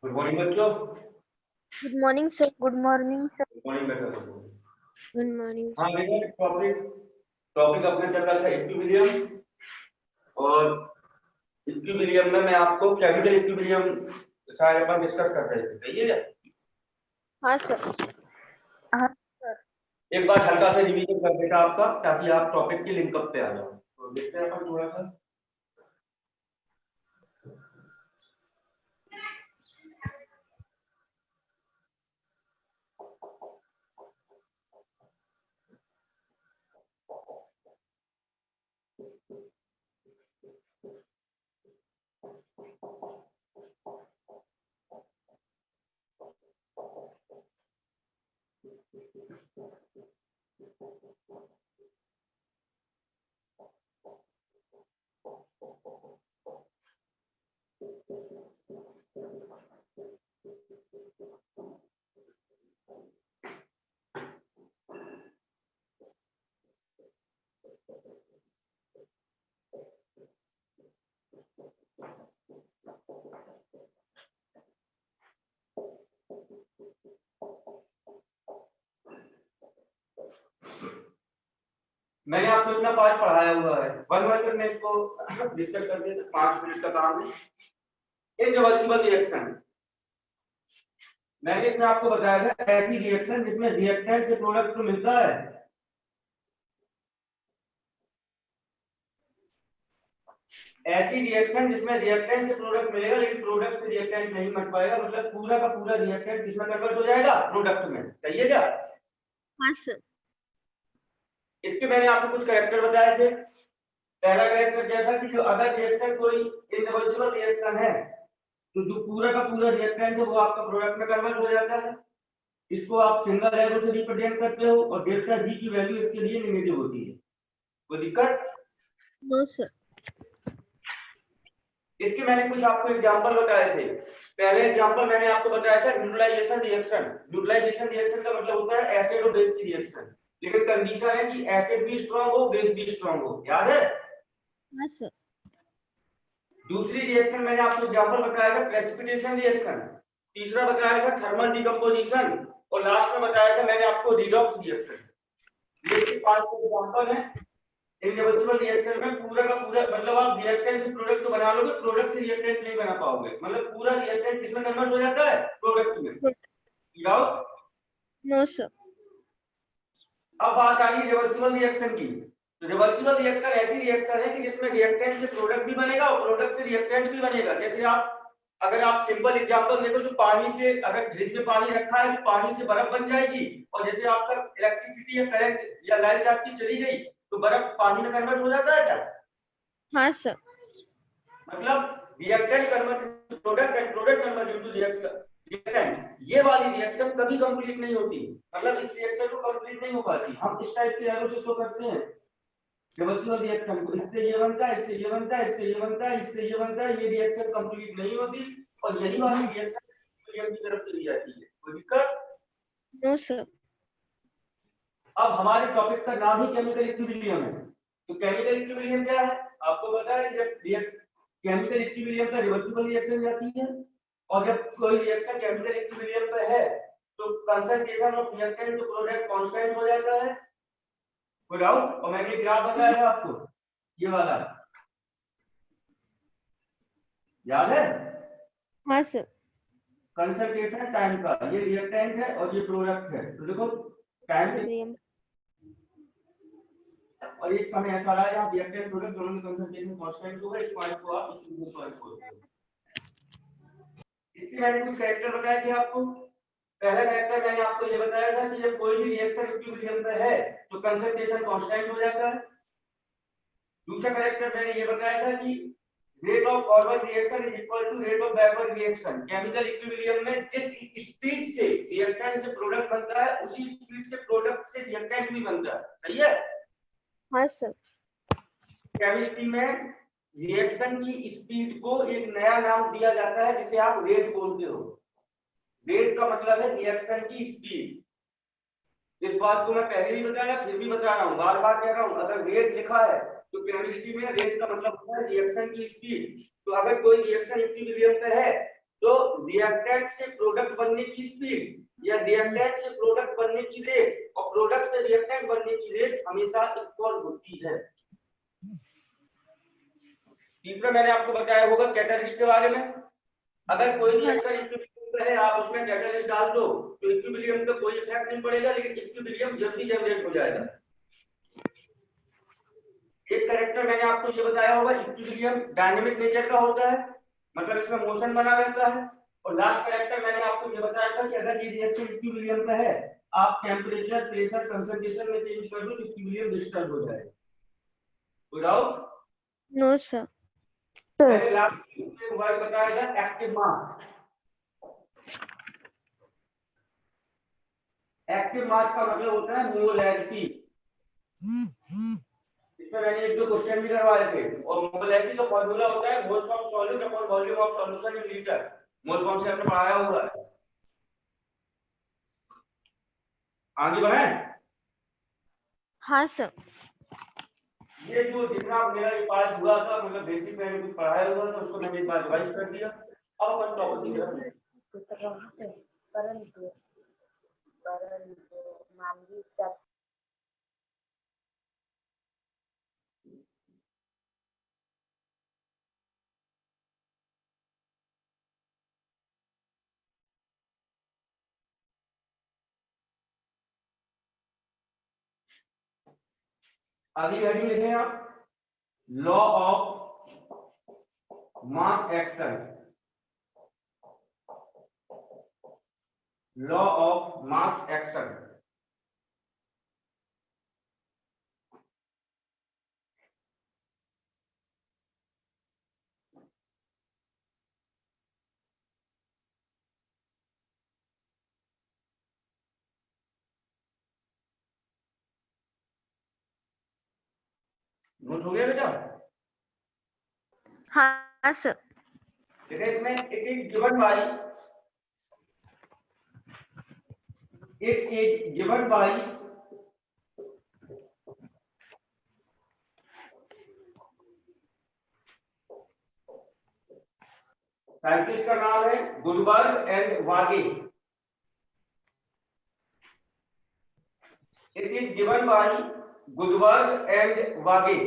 Good morning बच्चों। Good morning sir. Good morning sir. Good morning बेटा सबको। Good morning. हाँ देखो टॉपिक टॉपिक अपने चल रहा था इक्विलिब्रियम, और इक्विलिब्रियम में मैं आपको केमिकल इक्विलिब्रियम शायद अपन डिस्कस कर रहे थे, सही है? हाँ सर। हाँ सर। एक बार हल्का सा रिवीजन कर देगा आपका, ताकि आप टॉपिक के लिंकअप पे आ जाओ। तो देखते हैं अपन थोड़ा सा। मैंने आपको इतना पार्ट पढ़ाया हुआ है, वन बाय वन में इसको डिस्कस कर दिया। 5 मिनट का काम है। इरिवर्सिबल रिएक्शन, मैंने इसमें आपको बताया था ऐसी रिएक्शन जिसमें रिएक्टेंट से प्रोडक्ट तो मिलता है, ऐसी रिएक्शन जिसमें रिएक्टेंट से प्रोडक्ट मिलेगा लेकिन प्रोडक्ट से रिएक्टेंट नहीं बन पाएगा, मतलब पूरा का पूरा रिएक्टेंट किसमें कन्वर्ट हो जाएगा? प्रोडक्ट में। सही है क्या? हाँ सर। इसके मैंने आपको कुछ कैरेक्टर बताए थे। पहला कैरेक्टर क्या था कि जो अगर रिएक्शन कोई इरिवर्सिबल रिएक्शन है तो जो पूरा का पूरा रिएक्टेंट है वो आपका प्रोडक्ट में कन्वर्ट हो जाता है। इसको आप सिंगल एरो से रिप्रेजेंट करते हो और डेल्टा जी की वैल्यू इसके लिए नेगेटिव होती है। कोई दिक्कत? No sir. इसके मैंने कुछ आपको एग्जांपल बताए थे। पहले एग्जांपल मैंने आपको बताया था न्यूट्रलाइजेशन रिएक्शन। न्यूट्रलाइजेशन रिएक्शन का मतलब होता है एसिड और बेस की रिएक्शन, लेकिन कंडीशन है कि एसिड भी स्ट्रांग हो, बेस भी स्ट्रांग हो। याद है? हाँ सर। दूसरी रिएक्शन मैंने आपको एग्जांपल बताया था प्रेसिपिटेशन रिएक्शन। तीसरा बताया था थर्मल डिकम्पोजिशन, और लास्ट में बताया था मैंने आपको रिडॉक्स रिएक्शन। ये 5 एग्जांपल है। इरिवर्सिबल रिएक्शन में पूरा का पूरा मतलब आप रिएक्टेंट से प्रोडक्ट तो बना लोगे, प्रोडक्ट से रिएक्टेंट नहीं बना पाओगे। मतलब पूरा रिएक्टेंट किसमें कन्वर्ट हो जाता है? प्रोडक्ट में। No sir. अब बात आ रही है रिवर्सिबल रिएक्शन की। तो रिवर्सिबल रिएक्शन ऐसी रिएक्शन है कि जिसमें रिएक्टेंट से प्रोडक्ट भी बनेगा और प्रोडक्ट से रिएक्टेंट भी बनेगा। जैसे आप अगर आप सिंपल एग्जांपल देखो तो पानी से, अगर फ्रिज में पानी रखा है तो पानी से बर्फ बन जाएगी, और जैसे आपका इलेक्ट्रिसिटी या करंट या लाइट आपकी चली गई तो बर्फ पानी में कन्वर्ट हो जाता है क्या? हाँ सर। मतलब reactant convert product and product convert into reactant, ये वाली रिएक्शन कभी कंप्लीट नहीं होती। मतलब इस रिएक्शन को कंप्लीट नहीं हो पाती। हम इस टाइप के एरो से शो करते हैं रिवर्सिबल रिएक्शन को। इससे ये बनता है, इससे ये बनता है, इससे ये बनता है, इससे ये बनता है। ये रिएक्शन कंप्लीट नहीं होती और यही वाली रिएक्शन इक्विलिब्रियम की तरफ चली जाती है। कोई दिक्कत? No sir. अब हमारे टॉपिक का नाम ही केमिकल इक्विलिब्रियम है। तो केमिकल इक्विलिब्रियम क्या है? आपको पता है जब केमिकल इक्विलिब्रियम का रिवर्सिबल रिएक्शन जाती है, और जब कोई रिएक्शन केमिकल इक्विलिब्रियम पे है तो concentration of reactant to product constant हो जाता है। कोई डाउट? और मैंने ग्राफ बताया था आपको, ये वाला याद है? हाँ सर। कंसंट्रेशन टाइम का, ये रिएक्टेंट है और ये प्रोडक्ट है। तो देखो टाइम और एक समय ऐसा रहा है जहां रिएक्टेंट प्रोडक्ट दोनों की कंसंट्रेशन कांस्टेंट होगा। इस पॉइंट को आप इक्विलिब्रियम पॉइंट बोलते हो। इसके मैंने कुछ कैरेक्टर बताए थे आपको। पहला कैरेक्टर मैंने आपको ये बताया था कि जब कोई भी रिएक्शन इक्विलिब्रियम पे है तो कंसंट्रेशन कांस्टेंट हो जाता है। दूसरा कैरेक्टर मैंने ये बताया था कि rate of forward reaction is equal to rate of backward reaction. Chemical equilibrium में जिस स्पीड से रिएक्टेंट से प्रोडक्ट बनता है उसी स्पीड से प्रोडक्ट से रिएक्टेंट भी बनता है। सही है? हाँ सर। केमिस्ट्री में रिएक्शन की स्पीड को एक नया नाम दिया जाता है जिसे आप रेट बोलते हो। रेट का मतलब है रिएक्शन की स्पीड। इस बात को मैं पहले भी बताया, फिर भी बता रहा हूं, बार बार कह रहा हूं। अगर रेट लिखा है तो केमिस्ट्री में रेट का मतलब होता है रिएक्शन की स्पीड। तो अगर कोई रिएक्शन इक्विलिब्रियम पे है तो रिएक्टेंट से प्रोडक्ट बनने की स्पीड या रिएक्टेंट से प्रोडक्ट बनने की रेट और प्रोडक्ट से रिएक्टेंट बनने की रेट हमेशा इक्वल होती है। तीसरा मैंने आपको बताया होगा कैटलिस्ट के बारे में। अगर कोई रिएक्शन इक्विलिब्रियम पे है, आप उसमें कैटलिस्ट डाल दो तो इक्विलिब्रियम पे कोई इफेक्ट नहीं पड़ेगा, लेकिन इक्विलिब्रियम जल्दी जनरेट हो जाएगा। एक कैरेक्टर मैंने आपको ये बताया होगा, इक्विलिब्रियम डायनेमिक नेचर का होता है, मतलब इसमें मोशन बना रहता है। और लास्ट कैरेक्टर मैंने आपको ये बताया था कि अगर ये रिएक्शन इक्विलिब्रियम पे है, आप टेंपरेचर, प्रेशर, कंसंट्रेशन में चेंज कर दो तो इक्विलिब्रियम डिस्टर्ब हो जाएगा। कोई डाउट? No sir. मैंने लास्ट में वर्ड बताया था एक्टिव मास। एक्टिव मास का मतलब होता है मोलैरिटी। इसमें मैंने एक दो क्वेश्चन भी करवाए थे। और मोलैरिटी का फार्मूला होता है moles of solute upon volume of solution in litre. Mole form से आपने पढ़ाया हुआ है। आगे बढ़ें। हाँ सर। ये जो जितना मेरा ये पार्ट हुआ था, मतलब बेसिक मैंने कुछ पढ़ाया हुआ था, उसको मैंने एक बार रिवाइज कर दिया। अब अपन टॉपिक की तरफ। परंतु मानवी तक अगली हेडिंग लिखें आप, law of mass action. Law of mass action. Note हो गया बेटा? हाँ सर। देखिए इसमें it is given by, it is given by scientist का नाम है Guldberg and Waage. It is given by Guldberg and Waage.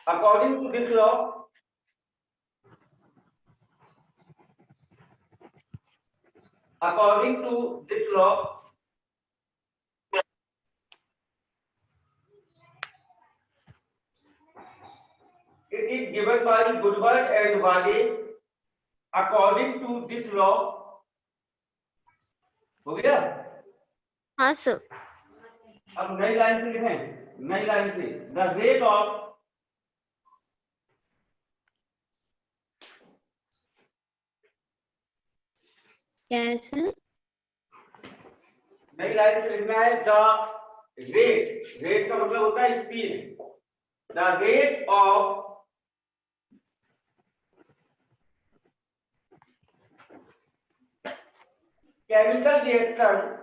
According to this law, according to this law, it is given by Goldberg and Waage. According to this law, हो गया? हाँ sir. अब नई line से लिखें, नई line से the rate of क्या है? नई लाइन से लिखना है द रेट। रेट का मतलब होता है speed. The rate of chemical reaction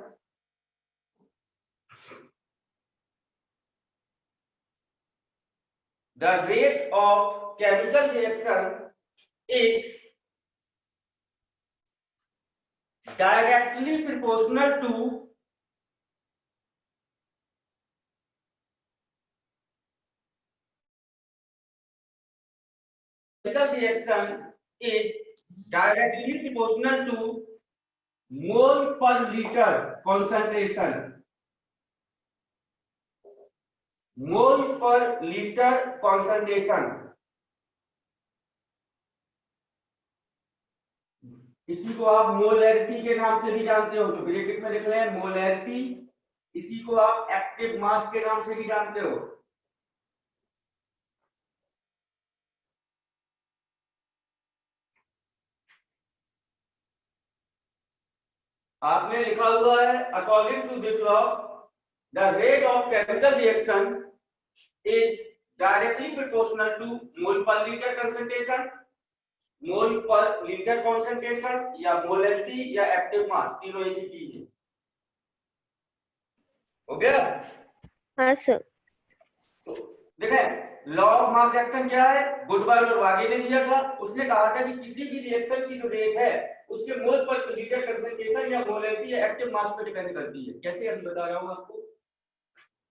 the rate of chemical reaction is directly proportional to chemical reaction is directly proportional to mole per liter concentration. Mole per litre concentration. इसी को आप molarity के नाम से भी जानते हो, तो ब्रैकेट में लिख रहे हैं मोलैरिटी। इसी को आप एक्टिव मास के नाम से भी जानते हो। आपने लिखा हुआ है according to this law the rate of chemical reaction is directly proportional to mole per litre concentration, mole per litre concentration या मोलैरिटी या एक्टिव मास, तीनों एक ही चीज है। हो गया? हाँ सर। देखें लॉ ऑफ मास एक्शन क्या है, गुडवाल और वागे ने दिया था। उसने कहा था कि किसी भी रिएक्शन की जो रेट है उसके मोल पर लीटर कंसंट्रेशन या मोलैरिटी या एक्टिव मास पर डिपेंड करती है। कैसे अभी बता रहा हूं आपको,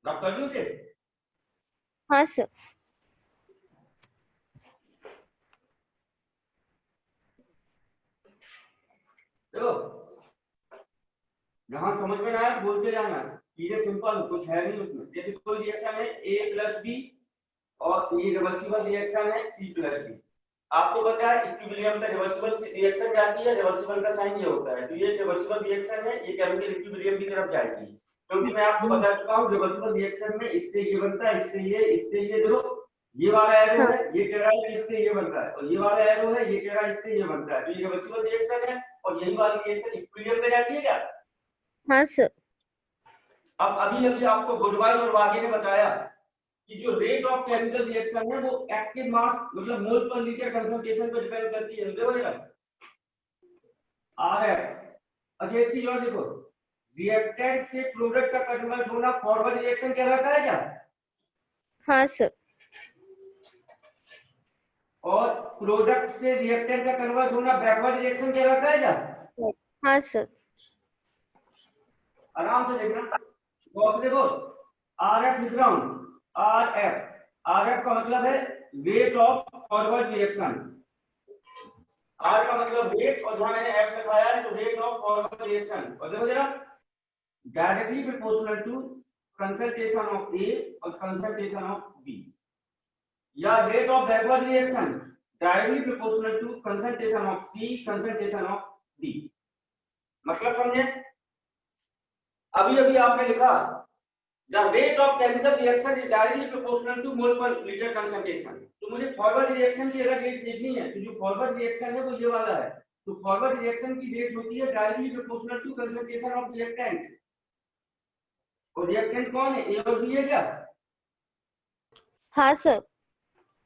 आप कर लूं उसे। हाँ सर। देखो जहां समझ में ना आए बोलते जाना, चीजें सिंपल, कुछ है नहीं उसमें। जैसे कोई रिएक्शन है A प्लस बी और ये रिवर्सिबल रिएक्शन है C प्लस बी। आपको पता है इक्विलिब्रियम पे रिवर्सिबल रिएक्शन जाती है, रिवर्सिबल का साइन ये होता है, तो ये रिवर्सिबल रिएक्शन है, ये केमिकल इक्विलिब्रियम की तरफ जाएगी। क्योंकि मैं आपको बता चुका हूं रिवर्सिबल रिएक्शन में इससे ये बनता है, इससे ये देखो ये वाला एरो हाँ। है, ये कह रहा है कि इससे ये बनता है, और ये वाला एरो है, ये कह रहा है इससे ये बनता है, तो ये रिवर्सिबल रिएक्शन है। और यही वाली रिएक्शन इक्विलिब्रियम पे जाती है क्या? हाँ सर। अब अभी आपको गुडवाल और वागे ने बताया कि जो रेट ऑफ केमिकल रिएक्शन है वो एक्टिव मास मतलब मोल पर लीटर कंसंट्रेशन पर डिपेंड करती है। देखो जरा आ रहा है। अच्छा एक चीज और देखो, रिएक्टेंट से प्रोडक्ट का कन्वर्ट होना फॉरवर्ड रिएक्शन कहलाता है क्या? हाँ सर। और प्रोडक्ट से रिएक्टेंट का कन्वर्ट होना बैकवर्ड रिएक्शन कहलाता है क्या? हाँ सर। आराम से देखना, बॉक्स देखो, आरएफ लिख रहा हूं, आरएफ का मतलब है rate of forward reaction. R का मतलब रेट और जहां मैंने एफ लिखाया है तो रेट ऑफ फॉरवर्ड रिएक्शन। और देखो जरा directly proportional to concentration of A और कंसंट्रेशन ऑफ बी, या rate of backward reaction directly proportional to concentration of C concentration of D. मतलब समझे? अभी आपने लिखा the rate of chemical reaction is directly proportional to mole per liter concentration। तो मुझे forward reaction की अगर रेट देखनी है तो जो फॉरवर्ड रिएक्शन है वो ये वाला है, तो फॉरवर्ड रिएक्शन की रेट होती है directly proportional to concentration of reactant. और रिएक्टेंट कौन है, ए और बी है क्या? हाँ सर।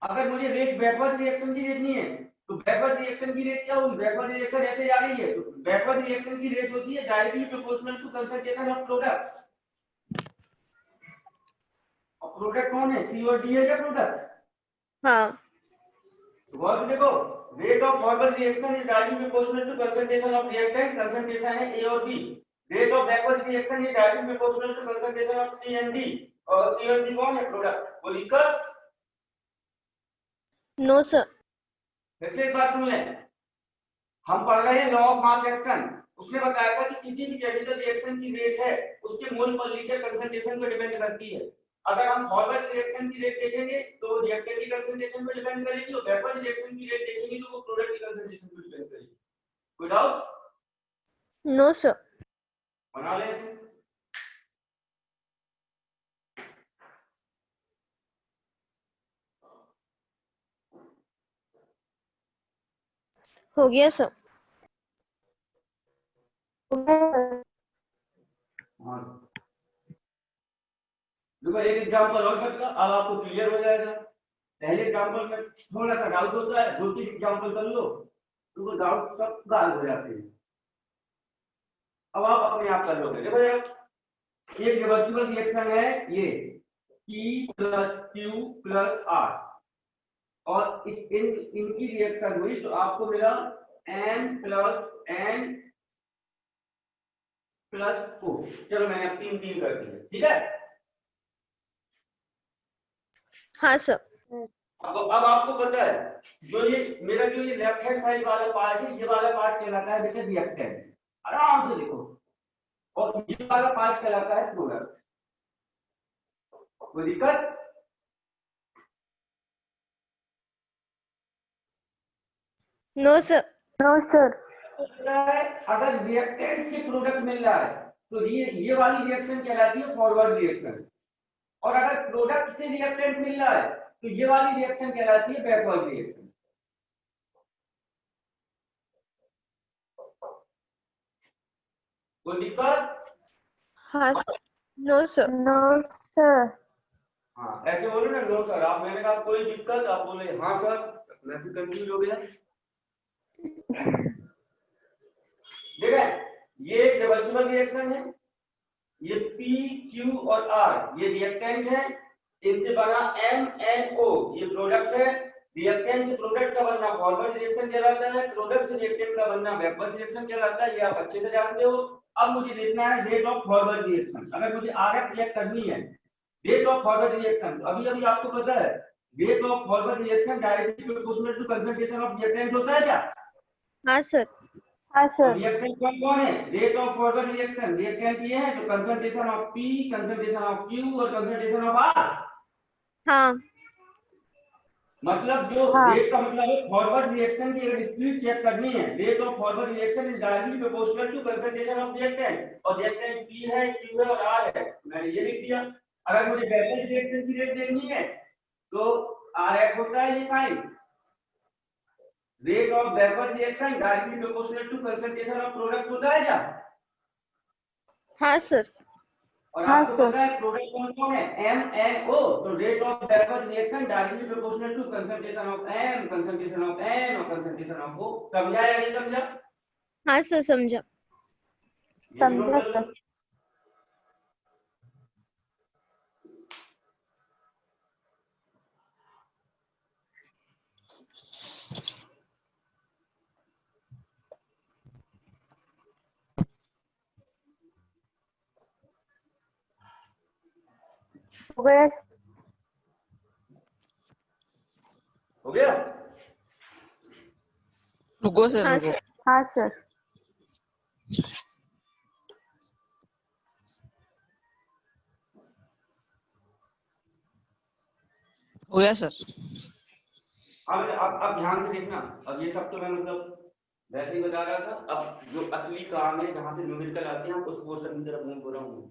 अगर मुझे रेट बैकवर्ड रिएक्शन की देखनी है तो बैकवर्ड रिएक्शन की रेट क्या होगी, बैकवर्ड रिएक्शन ऐसे जा रही है, तो बैकवर्ड रिएक्शन की रेट होती है directly proportional to concentration of product. और प्रोडक्ट कौन है, सी और डी है क्या प्रोडक्ट? हाँ। वर्क देखो, rate of forward reaction is directly proportional to concentration of reactant, concentration है ए और B. Rate of backward reaction is directly proportional to concentration of C and D, और सी और D कौन है, product. वो लिखकर no sir. वैसे एक बात सुन ले, हम पढ़ रहे हैं लॉ ऑफ मास एक्शन। उसने बताया था कि किसी भी केमिकल रिएक्शन की रेट है उसके मोल पर लीटर कंसंट्रेशन पर डिपेंड करती है। अगर हम फॉरवर्ड रिएक्शन की रेट देखेंगे तो रिएक्टेंट की कंसंट्रेशन पर डिपेंड करेगी, और बैकवर्ड रिएक्शन की रेट देखेंगे तो वो प्रोडक्ट की कंसंट्रेशन पर डिपेंड करेगी। कोई डाउट? No sir. बना ले ऐसे। हो गया सर। हाँ देखो एक एग्जांपल और करता, अब आपको क्लियर हो जाएगा। पहले एग्जांपल में थोड़ा सा डाउट होता है, दो तीन एग्जांपल कर लो तो वो डाउट सब गायब हो जाते हैं। अब आप अपने आप कर लोगे। देखो यार एक रिवर्सिबल रिएक्शन है ये P plus Q plus R, और इनकी रिएक्शन हुई तो आपको मिला N plus N plus O। चलो मैंने अब तीन कर दिए, ठीक है। हाँ सर। अब आपको पता है जो ये मेरा जो ये लेफ्ट हैंड साइड वाला पार्ट है, ये वाला पार्ट कहलाता है बेटा रिएक्टेंट। आराम से देखो, और ये वाला पार्ट कहलाता है प्रोडक्ट। कोई दिक्कत? No sir. No sir. अगर रिएक्टेंट से प्रोडक्ट मिल रहा है तो ये वाली रिएक्शन कहलाती है फॉरवर्ड रिएक्शन, और अगर प्रोडक्ट से रिएक्टेंट मिल रहा है तो ये वाली रिएक्शन कहलाती है बैकवर्ड रिएक्शन। कोई दिक्कत? हाँ sir. No sir. No sir. हाँ ऐसे बोलो ना, नो सर। आप मैंने कहा कोई दिक्कत, आप बोले हाँ सर, मैं भी कंफ्यूज हो गया। देखा ये रिवर्सिबल रिएक्शन है, ये P Q और R ये रिएक्टेंट है, इनसे बना MNO, ये प्रोडक्ट है। रिएक्टेंट से प्रोडक्ट का बनना फॉरवर्ड रिएक्शन कहलाता है, प्रोडक्ट से रिएक्टेंट का बनना बैकवर्ड रिएक्शन कहलाता है, ये आप अच्छे से जानते हो। अब मुझे देखना है रेट ऑफ फॉरवर्ड रिएक्शन। अगर मुझे RF चेक करनी है रेट ऑफ फॉरवर्ड रिएक्शन, अभी अभी आपको पता है rate of forward reaction directly proportional to concentration of reactant होता है क्या? हाँ सर। हाँ और सर। रिएक्टेंट कौन है? Rate of forward reaction reactant ये है, तो concentration of P, concentration of Q और कंसंट्रेशन ऑफ R। हाँ मतलब जो हाँ। रेट का मतलब है फॉरवर्ड रिएक्शन की अगर स्पीड चेक करनी है, rate of forward reaction is directly proportional to concentration of reactant, और रिएक्टेंट P है, Q है और R है, मैंने ये लिख दिया। अगर मुझे बैकवर्ड रिएक्शन की रेट देखनी है तो RF होता है ये sign, rate of backward reaction directly proportional to concentration of product होता है क्या? हाँ सर। और हाँ आपको सर। पता है प्रोडक्ट कौन कौन है? MNO, तो rate of backward reaction directly proportional to concentration of M, concentration of N और कंसंट्रेशन ऑफ O। समझा या नहीं समझा? हाँ सर समझा। ये भी नोट समझा कर लो। सर। हो गया। हो गया? रुको सर हाँ रुको। सर। हाँ सर। हो गया सर। अब ध्यान से देखना। अब ये सब तो मैं मतलब वैसे ही बता रहा था, अब जो असली काम है जहां से न्यूमेरिकल आते हैं उस पोर्शन की तरफ मूव हो रहा हूं।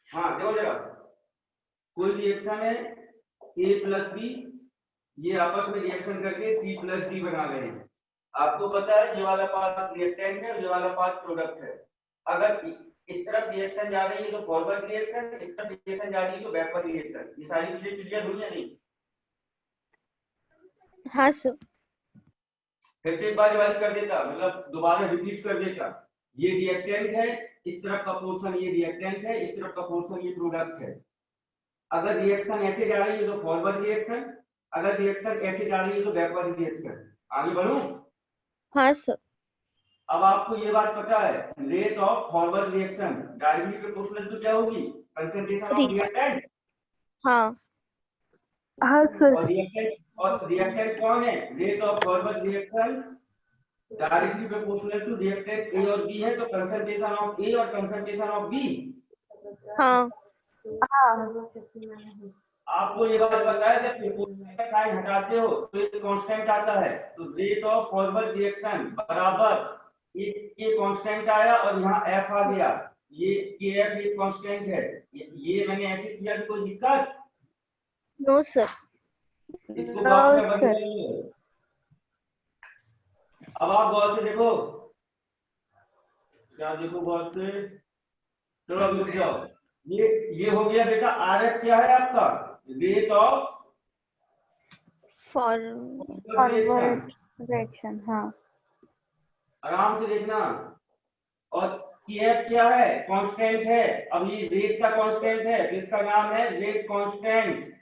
हाँ देखो जरा, कोई रिएक्शन है A प्लस B, ये आपस में रिएक्शन करके C प्लस D बना रहे हैं। आपको पता है ये वाला पार्ट रिएक्टेंट है, ये वाला पार्ट प्रोडक्ट है। अगर इस तरफ रिएक्शन जा रही है तो फॉरवर्ड रिएक्शन, इस तरफ रिएक्शन जा रही है तो बैकवर्ड रिएक्शन। ये सारी चीजें क्लियर हुई या नहीं? हाँ सर। फिर से एक बार रिवाइज कर देता, मतलब दोबारा रिपीट कर देता। ये रिएक्टेंट है, इस तरफ का पोर्शन ये रिएक्टेंट है, इस तरफ का पोर्शन ये प्रोडक्ट है। अगर रिएक्शन ऐसे जा रही है तो फॉरवर्ड रिएक्शन, अगर रिएक्शन ऐसे जा रही है तो बैकवर्ड रिएक्शन। आगे बढ़ूं? हाँ सर। अब आपको ये बात पता है rate of forward reaction directly proportional to क्या होगी? Concentration of reactant. हाँ हाँ सर। और रिएक्टेंट कौन है? Rate of forward reaction directly proportional to reactant A और B है, तो कंसंट्रेशन ऑफ A और कंसंट्रेशन ऑफ B। हाँ हाँ। आपको ये बात पता है जब प्रोपोर्शनल का साइन हटाते हो तो एक कांस्टेंट आता है, तो रेट ऑफ फॉरवर्ड रिएक्शन बराबर ये कांस्टेंट आया और यहाँ F आ गया, ये KF एक कांस्टेंट है। ये मैंने ऐसे किया कि कोई दिक्कत? No sir. इसको बॉक्स में बंद कर लो। अब आप गौर से देखो, क्या देखो गौर से, चलो अब रुक जाओ। ये हो गया बेटा RF क्या है आपका? Rate of forward reaction. हाँ। आराम से देखना। और KF क्या है? कांस्टेंट है। अब ये रेट का कांस्टेंट है तो इसका नाम है रेट कांस्टेंट।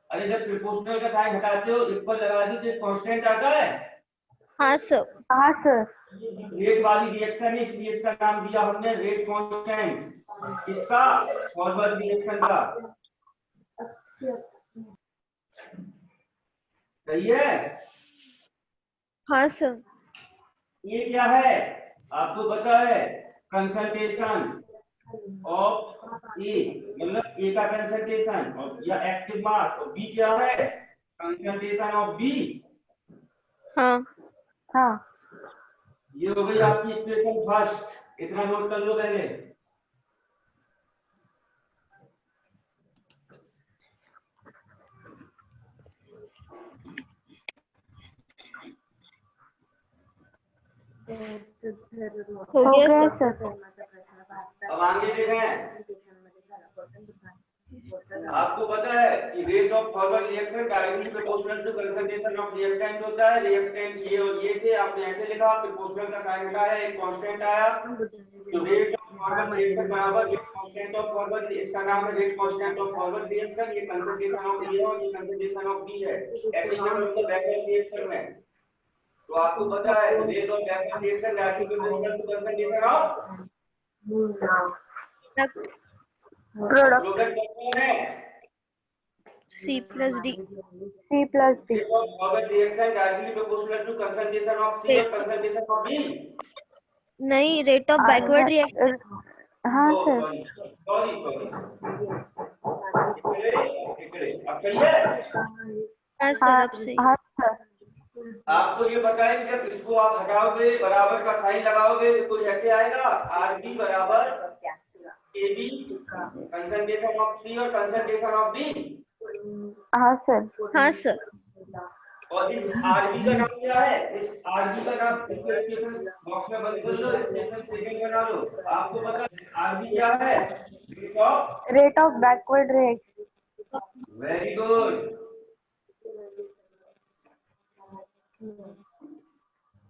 अरे जब प्रोपोर्शनल का साइन हटाते हो इक्वल लगा दी तो एक कांस्टेंट आता है। हाँ सर। हाँ सर। रेट वाली रिएक्शन है इसलिए इसका नाम दिया हमने रेट कांस्टेंट। इसका फॉरवर्ड रिएक्शन का। सही है? हाँ सर। ये क्या है आपको पता है? कंसंट्रेशन ऑफ ए, मतलब ए का कंसंट्रेशन और या एक्टिव मास, और बी क्या है? Concentration of B. हाँ हाँ। ये हो गई आपकी इक्वेशन फर्स्ट, इतना नोट कर लो पहले। हो गया सर। सर। अब आगे देखें, आपको पता है कि rate of forward reaction directly proportional to concentration of reactant होता है। रिएक्टेंट ये और ये थे, आपने ऐसे लिखा, प्रोपोर्शनल का साइन हटाया, एक कांस्टेंट आया, तो रेट ऑफ फॉरवर्ड रिएक्शन बराबर रेट कांस्टेंट ऑफ फॉरवर्ड, इसका नाम है rate constant of forward reaction. ये कंसंट्रेशन ऑफ ए और ये कंसंट्रेशन ऑफ बी है। ऐसे ही हम लोग बैकवर्ड रिएक्शन में, तो आपको पता है rate of backward reaction directly proportional to concentration of product है C plus D. C plus D. rate of forward reaction directly proportional to concentration of C और concentration of B. नहीं, rate of backward reaction. हाँ Oh, sir. sorry. इकडे अब सही है। हाँ sir, अब सही। हाँ सर। आपको ये बताएं, जब इसको आप हटाओगे, बराबर का साइन लगाओगे, तो कुछ ऐसे आएगा, RB बराबर AB concentration of C और concentration of B। हाँ सर। हाँ सर। और इस RB का नाम क्या है? इस RB का नाम इक्वेशन बॉक्स में बदल लो, इक्वेशन सेकंड बना लो। आपको पता है RB क्या है? Rate of backward reaction. Very good.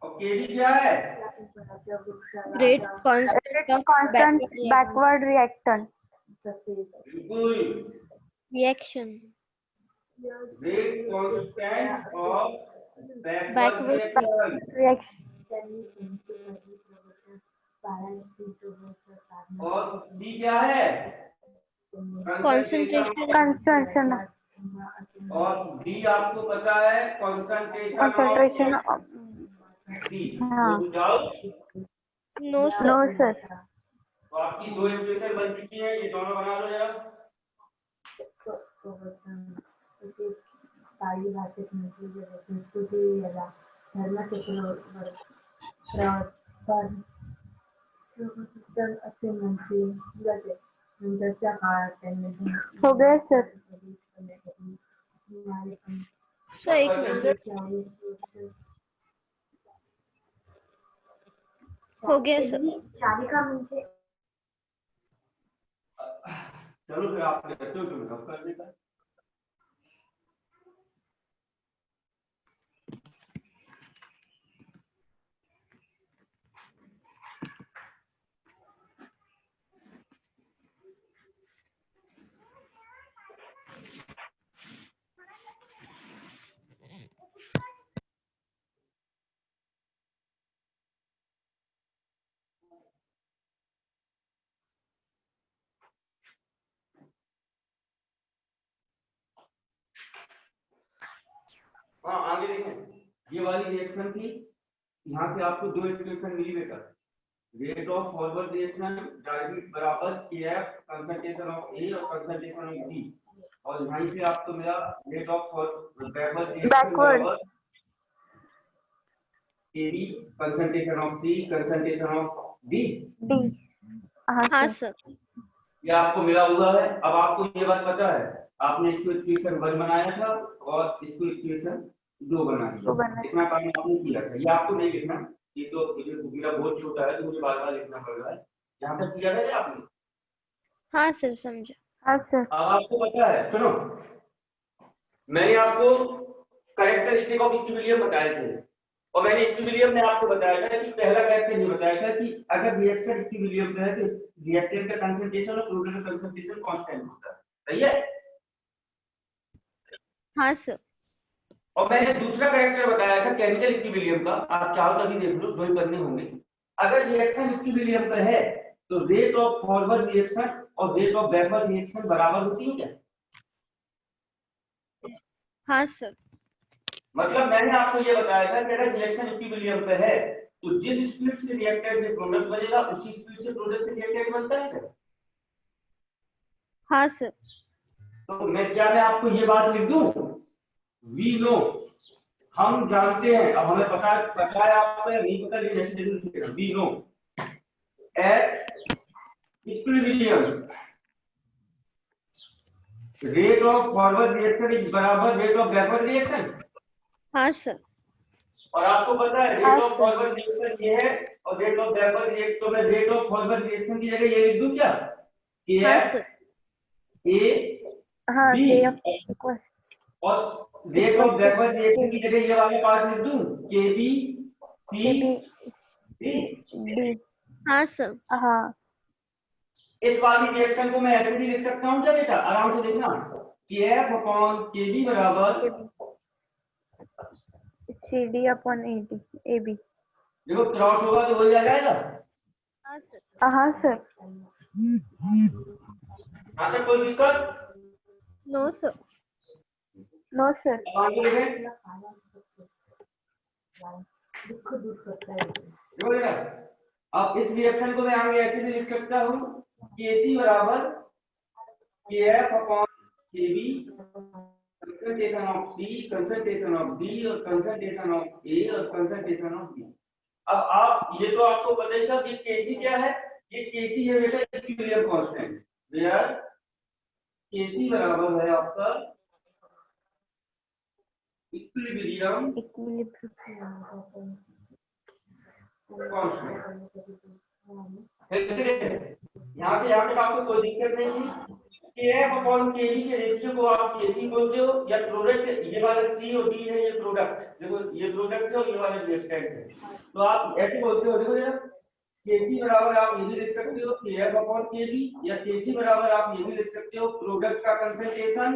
और KB क्या है? Rate constant of constant backward backward reaction. बिल्कुल। reaction. Rate constant of backward Backward reaction. और C क्या है? Concentration. कंसंट्रेशन और D आपको पता है कंसंट्रेशन कंसंट्रेशन D। हाँ। तो जाओ, No sir. No sir. तो आपकी दो इक्वेशन बन चुकी हैं, ये दोनों बना लो जरा। हो गया सर। सर एक मिनट, हो गया सर। चलो फिर आप करते हो, तुम्हें रफ कर देता है। हाँ आगे देखें, ये वाली रिएक्शन थी, यहाँ से आपको दो इक्वेशन मिली बेटा। Rate of forward reaction directly बराबर KF कंसंट्रेशन ऑफ A और कंसंट्रेशन ऑफ B, और यहाँ से आपको मिला रेट ऑफ बैकवर्ड रिएक्शन बराबर AB concentration of C concentration of D। हाँ सर। ये आपको मिला हुआ है। अब आपको ये बात पता है, आपने इसको इक्वेशन 1 बनाया था और इसको इक्वेशन 2 बनाया, इतना काम आपने किया था। ये आपको नहीं लिखना, ये तो मेरा बहुत छोटा है, तो मुझे बार बार लिखना पड़ रहा है। यहाँ तक किया है आपने? हाँ सर, समझा। हाँ सर। अब आपको पता है, सुनो, मैंने आपको कैरेक्टरिस्टिक ऑफ इक्विलिब्रियम बताए थे, और मैंने इक्विलिब्रियम में आपको बताया था कि पहला कैरेक्टर ये बताया था कि अगर रिएक्शन इक्विलिब्रियम पे है तो रिएक्टेंट का कंसंट्रेशन और प्रोडक्ट का कंसंट्रेशन कांस्टेंट होता है, सही है? हाँ सर। और मैंने दूसरा कैरेक्टर बताया था केमिकल इक्विलिब्रियम का, आप चाहो तभी देख लो, दो ही पढ़ने होंगे। अगर रिएक्शन इक्विलिब्रियम पर है तो रेट ऑफ फॉरवर्ड रिएक्शन और रेट ऑफ बैकवर्ड रिएक्शन बराबर होती है क्या? हाँ सर। मतलब मैंने आपको ये बताया था कि अगर रिएक्शन इक्विलिब्रियम पे है तो जिस स्पीड से रिएक्टेंट से प्रोडक्ट बनेगा उसी स्पीड से प्रोडक्ट से रिएक्टेंट बनता है क्या? हाँ सर। तो मैं आपको ये बात लिख दूं, वी नो, हम जानते हैं, अब हमें पता है आपको या नहीं पता, लेकिन ऐसे लिखना, we know at equilibrium rate of forward reaction is बराबर रेट ऑफ बैकवर्ड रिएक्शन। हाँ सर। और आपको पता है रेट ऑफ फॉरवर्ड रिएक्शन ये है और रेट ऑफ बैकवर्ड रिएक्शन, तो मैं रेट ऑफ फॉरवर्ड रिएक्शन की जगह ये लिख दूं क्या कि हाँ एफ सर। ए हाँ बी KF equals और रेट ऑफ बैकवर्ड रिएक्शन की जगह ये वाला पार्ट लिख दूं K B C KB D. D। हाँ सर। हाँ इस वाली रिएक्शन को मैं ऐसे भी लिख सकता हूं क्या बेटा, आराम से देखना कि एफ अपॉन के बी बराबर CD upon AB। देखो क्रॉस होगा तो वही आ जाएगा। हाँ सर। हाँ सर। यहाँ तक कोई दिक्कत? No sir. No sir. अब आगे देखें। देखो बेटा, अब इस रिएक्शन को मैं आगे ऐसे भी लिख सकता हूँ KC बराबर KF upon KB concentration of C, concentration of D और कंसंट्रेशन ऑफ A और कंसंट्रेशन ऑफ B। अब आप ये तो आपको पता ही था कि KC क्या है, ये KC है बेटा इक्विलिब्रियम कांस्टेंट, वेयर KC बराबर है आपका इक्विलिब्रियम कांस्टेंट। यहाँ से यहाँ तक आपको कोई दिक्कत नहीं है। KF अपॉन KB के रेशियो को आप KC बोलते हो या प्रोडक्ट, ये वाला C और D है ये प्रोडक्ट, देखो ये प्रोडक्ट है और ये वाला रिएक्टेंट है, तो आप ऐसे बोलते हो। देखो जरा KC बराबर आप ये भी लिख सकते हो KF अपॉन KB या KC बराबर आप ये भी लिख सकते हो प्रोडक्ट का कंसंट्रेशन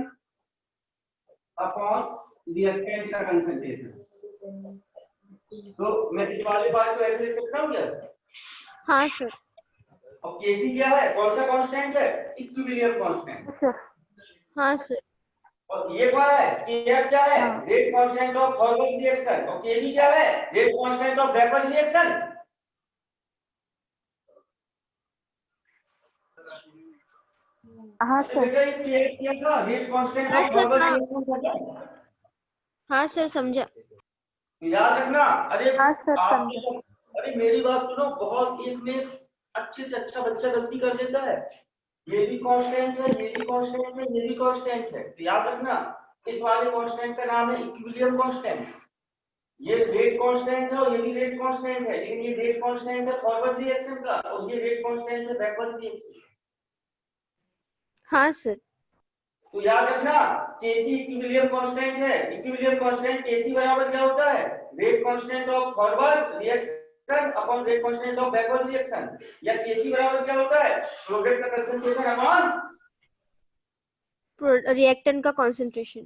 अपॉन रिएक्टेंट का कंसंट्रेशन। तो मैं इस वाले पार्ट को ऐसे लिख सकता हूँ क्या? हाँ सर। अब KC क्या है, कौन सा कांस्टेंट है, इक्विलिब्रियम कांस्टेंट। सर। हाँ सर। और ये क्या है, KF क्या है, rate constant of forward reaction, और KB क्या है, rate constant of backward reaction. हाँ सर। बेटा ये KF क्या था, रेट कांस्टेंट हाँ ऑफ सर, फॉरवर्ड हाँ। रिएक्शन। हाँ सर समझा। याद रखना। अरे हाँ सर आप समझा। अरे मेरी बात सुनो, बहुत एक में अच्छे से अच्छा बच्चा गलती कर देता है, ये भी कांस्टेंट है, ये भी कांस्टेंट है, ये भी कांस्टेंट है, तो याद रखना इस वाले कांस्टेंट का नाम है इक्विलिब्रियम कांस्टेंट। ये रेट कांस्टेंट है और ये भी रेट कांस्टेंट है, लेकिन ये रेट कांस्टेंट है फॉरवर्ड रिएक्शन का और ये रेट कांस्टेंट है बैकवर्ड रिएक्शन। हाँ सर। तो याद रखना केसी इक्विलिब्रियम कांस्टेंट है, इक्विलिब्रियम कांस्टेंट केसी बराबर क्या होता है, rate constant of forward reaction upon rate constant of backward reaction, या केसी बराबर क्या होता है, प्रोडक्ट का कंसंट्रेशन अपॉन रिएक्टेंट का कंसंट्रेशन।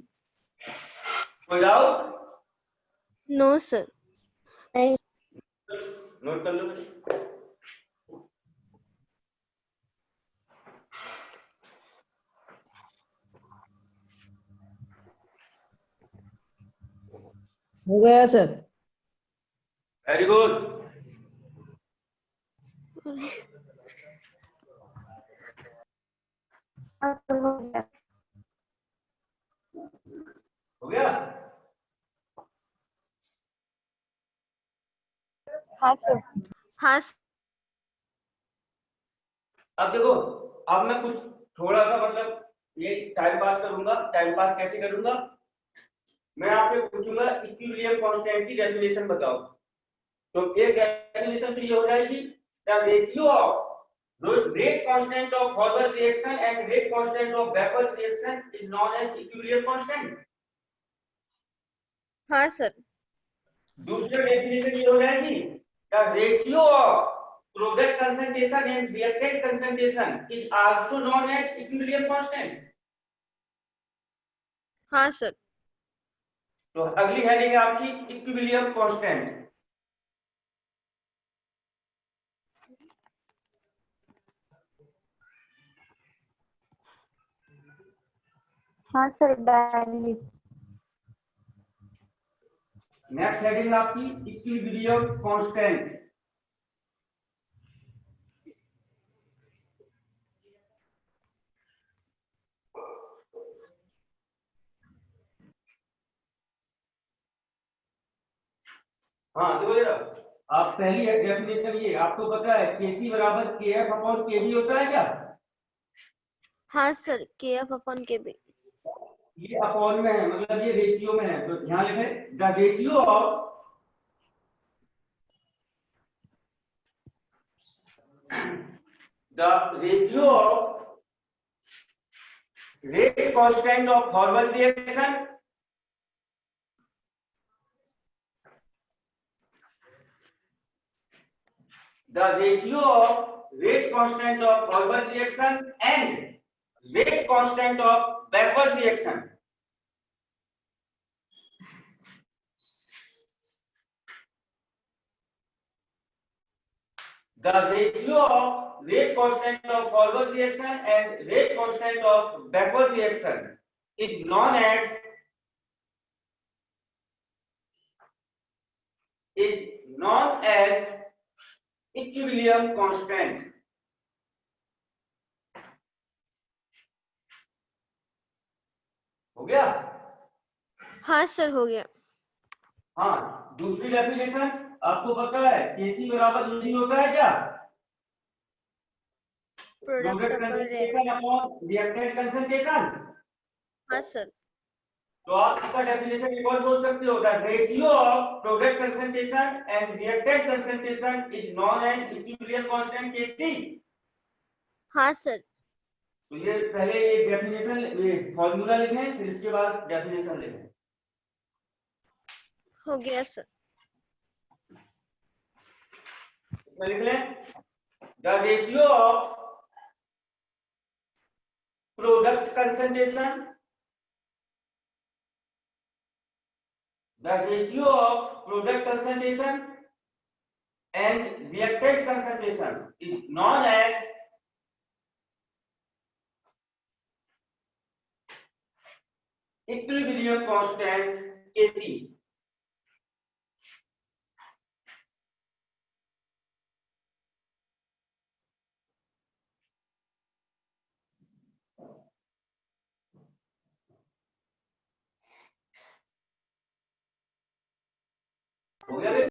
कोई डाउट? No sir. नोट कर लो। हो गया सर। Very good. हाँ सर हो गया। हो गया? हाँ सर। हाँ सर। अब देखो, अब मैं कुछ थोड़ा सा मतलब ये टाइम पास करूंगा। टाइम पास कैसे करूंगा, मैं आपसे पूछूंगा इक्विलिब्रियम कांस्टेंट की डेफिनेशन बताओ, तो एक डेफिनेशन तो ये हो जाएगी, the ratio of rate constant of forward reaction and rate constant of backward reaction is known as equilibrium constant। हाँ सर। दूसरी डेफिनेशन ये हो जाएगी, the ratio of product concentration and reactant concentration is also known as equilibrium constant। हाँ sir. तो अगली heading है आपकी इक्विलिब्रियम कांस्टेंट। हाँ सर डायरी। नेक्स्ट हेडिंग आपकी इक्विलिब्रियम कांस्टेंट। हाँ देखो जरा, आप पहली डेफिनेशन ये आपको पता है केसी बराबर केएफ अपॉन केबी होता है क्या? हाँ सर। KF upon KB। ये अपॉन में है, मतलब ये रेशियो में है, तो ध्यान रखें the ratio of the ratio of rate constant of forward reaction rate constant of forward reaction and rate constant of backward reaction. The ratio of rate constant of forward reaction and rate constant of backward reaction is known as equilibrium constant. हो गया? हाँ sir हो गया। हाँ, दूसरी definition आपको पता है Kc बराबर Eg होता है क्या? Product concentration upon reactant concentration. हाँ सर। तो आप इसका डेफिनेशन एक और बोल सकते हो, the ratio of product concentration and reactant concentration is known as equilibrium constant Kc। हाँ सर। तो ये पहले एक डेफिनेशन फॉर्मूला लिखें, फिर इसके बाद डेफिनेशन लिखें। हो गया सर। इसमें लिख लें, the ratio of product concentration, the ratio of product concentration and reactant concentration is known as equilibrium constant Kc। हो गया?